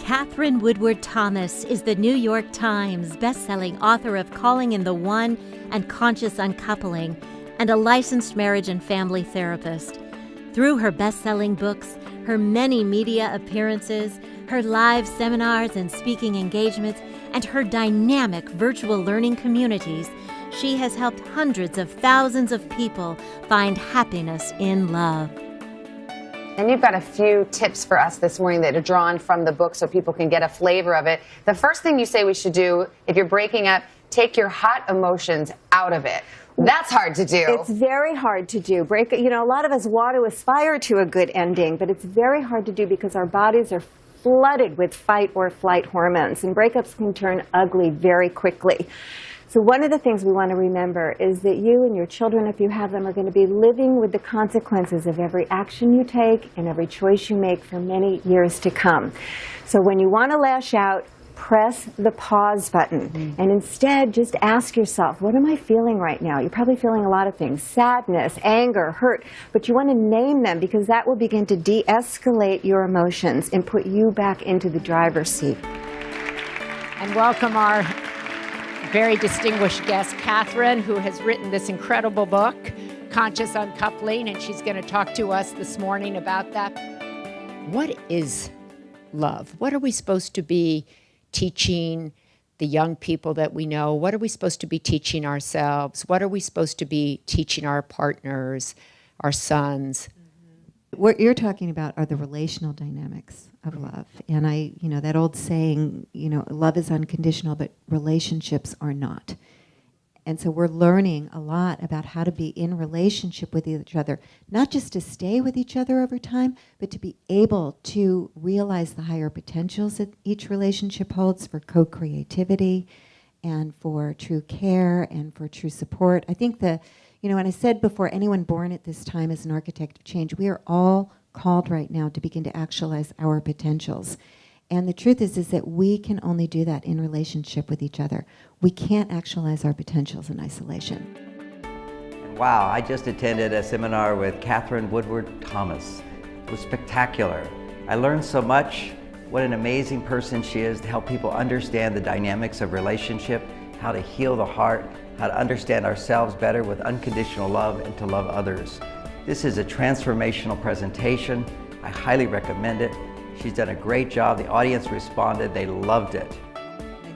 Katherine Woodward Thomas is the New York Times bestselling author of Calling in the One and Conscious Uncoupling, and a licensed marriage and family therapist. Through her bestselling books, her many media appearances, her live seminars and speaking engagements, and her dynamic virtual learning communities, she has helped hundreds of thousands of people find happiness in love. And you've got a few tips for us this morning that are drawn from the book so people can get a flavor of it. The first thing you say we should do, if you're breaking up, take your hot emotions out of it. That's hard to do. It's very hard to do. A lot of us want to aspire to a good ending, but it's very hard to do because our bodies are flooded with fight or flight hormones, and breakups can turn ugly very quickly. So one of the things we want to remember is that you and your children, if you have them, are going to be living with the consequences of every action you take and every choice you make for many years to come. So when you want to lash out, press the pause button and instead just ask yourself, what am I feeling right now? You're probably feeling a lot of things, sadness, anger, hurt, but you want to name them because that will begin to de-escalate your emotions and put you back into the driver's seat. And welcome our very distinguished guest, Katherine, who has written this incredible book, Conscious Uncoupling, and she's going to talk to us this morning about that. What is love? What are we supposed to be teaching the young people that we know? What are we supposed to be teaching ourselves? What are we supposed to be teaching our partners, our sons? What you're talking about are the relational dynamics of love. And that old saying, love is unconditional, but relationships are not. And so we're learning a lot about how to be in relationship with each other, not just to stay with each other over time, but to be able to realize the higher potentials that each relationship holds for co-creativity and for true care and for true support. I think when I said before, anyone born at this time is an architect of change, we are all called right now to begin to actualize our potentials. And the truth is that we can only do that in relationship with each other. We can't actualize our potentials in isolation. Wow, I just attended a seminar with Katherine Woodward Thomas. It was spectacular. I learned so much. What an amazing person she is to help people understand the dynamics of relationship, how to heal the heart, how to understand ourselves better with unconditional love and to love others. This is a transformational presentation. I highly recommend it. She's done a great job. The audience responded. They loved it.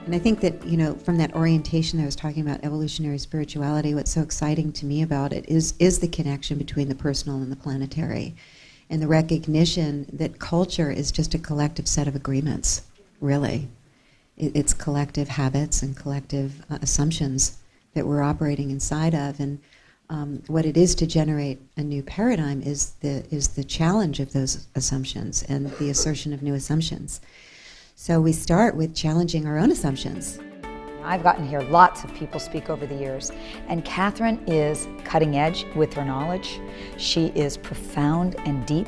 And I think that, from that orientation that I was talking about, evolutionary spirituality, what's so exciting to me about it is the connection between the personal and the planetary, and the recognition that culture is just a collective set of agreements, really. It's collective habits and collective assumptions that we're operating inside of. And what it is to generate a new paradigm is the challenge of those assumptions and the assertion of new assumptions. So we start with challenging our own assumptions. I've gotten to hear lots of people speak over the years, and Katherine is cutting edge with her knowledge. She is profound and deep.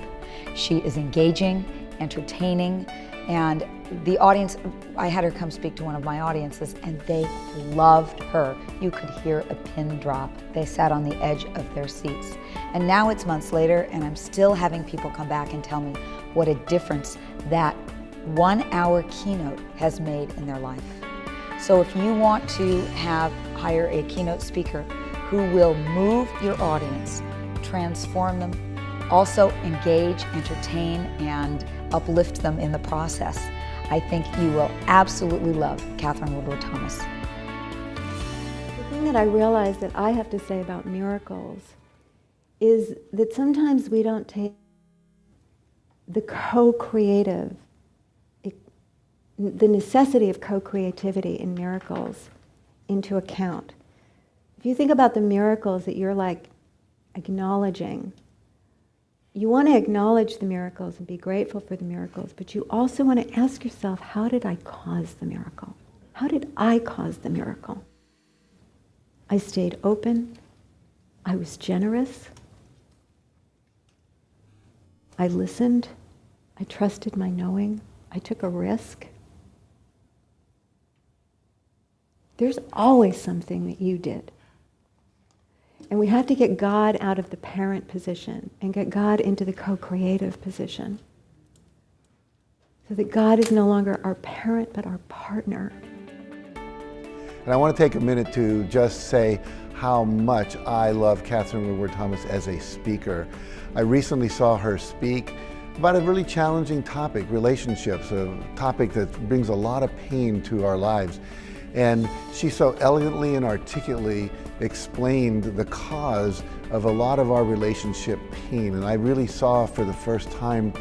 She is engaging, entertaining, and the audience, I had her come speak to one of my audiences, and they loved her. You could hear a pin drop. They sat on the edge of their seats. And now it's months later, and I'm still having people come back and tell me what a difference that 1 hour keynote has made in their life. So if you want to hire a keynote speaker who will move your audience, transform them, also engage, entertain, and uplift them in the process, I think you will absolutely love Katherine Woodward Thomas. The thing that I realize that I have to say about miracles is that sometimes we don't take the co-creative, the necessity of co-creativity in miracles into account. If you think about the miracles that you're acknowledging, you want to acknowledge the miracles and be grateful for the miracles, but you also want to ask yourself, how did I cause the miracle? How did I cause the miracle? I stayed open. I was generous. I listened. I trusted my knowing. I took a risk. There's always something that you did. And we have to get God out of the parent position and get God into the co-creative position. so that God is no longer our parent, but our partner. And I want to take a minute to just say how much I love Katherine Woodward Thomas as a speaker. I recently saw her speak about a really challenging topic, relationships, a topic that brings a lot of pain to our lives. And she so elegantly and articulately explained the cause of a lot of our relationship pain. And I really saw for the first time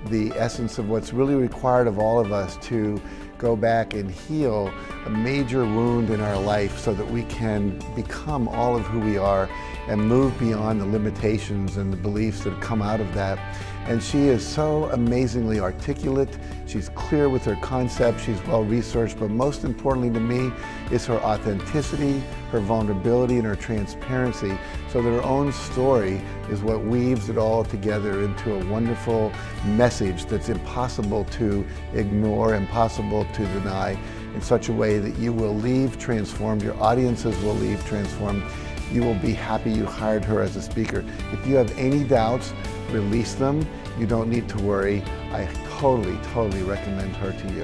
the essence of what's really required of all of us to go back and heal a major wound in our life so that we can become all of who we are and move beyond the limitations and the beliefs that come out of that. And she is so amazingly articulate. She's clear with her concepts. She's well researched, but most importantly to me is her authenticity, her vulnerability, and her transparency, so that her own story is what weaves it all together into a wonderful message that's impossible to ignore, impossible to deny, in such a way that you will leave transformed, your audiences will leave transformed. You will be happy you hired her as a speaker. If you have any doubts, release them. You don't need to worry. I totally recommend her to you.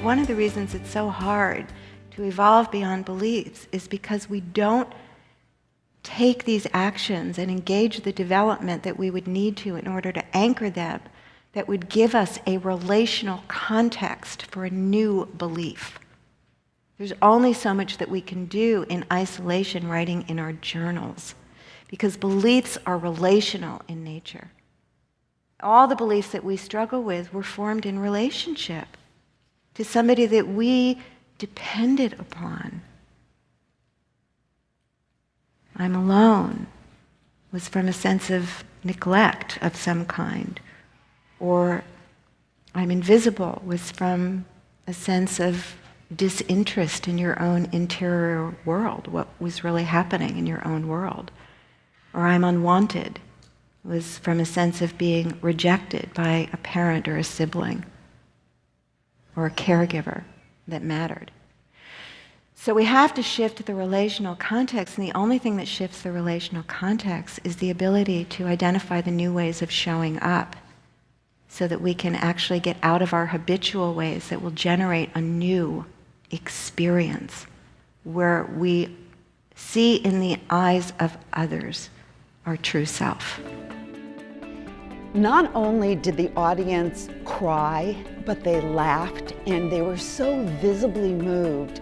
One of the reasons it's so hard to evolve beyond beliefs is because we don't take these actions and engage the development that we would need to in order to anchor them, that would give us a relational context for a new belief. There's only so much that we can do in isolation, writing in our journals, because beliefs are relational in nature. All the beliefs that we struggle with were formed in relationship to somebody that we depended upon. I'm alone was from a sense of neglect of some kind, or I'm invisible was from a sense of disinterest in your own interior world, what was really happening in your own world. Or I'm unwanted was from a sense of being rejected by a parent or a sibling or a caregiver that mattered. So we have to shift the relational context, and the only thing that shifts the relational context is the ability to identify the new ways of showing up so that we can actually get out of our habitual ways that will generate a new experience where we see in the eyes of others our true self. Not only did the audience cry, but they laughed and they were so visibly moved.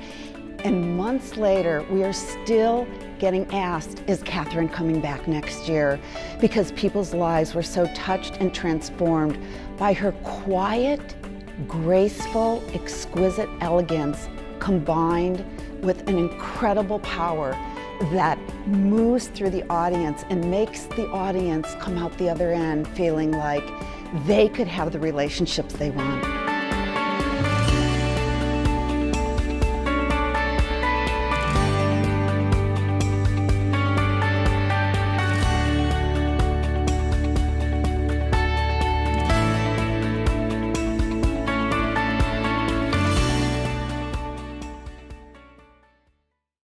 And months later, we are still getting asked, is Katherine coming back next year? Because people's lives were so touched and transformed by her quiet, graceful, exquisite elegance combined with an incredible power that moves through the audience and makes the audience come out the other end feeling like they could have the relationships they want.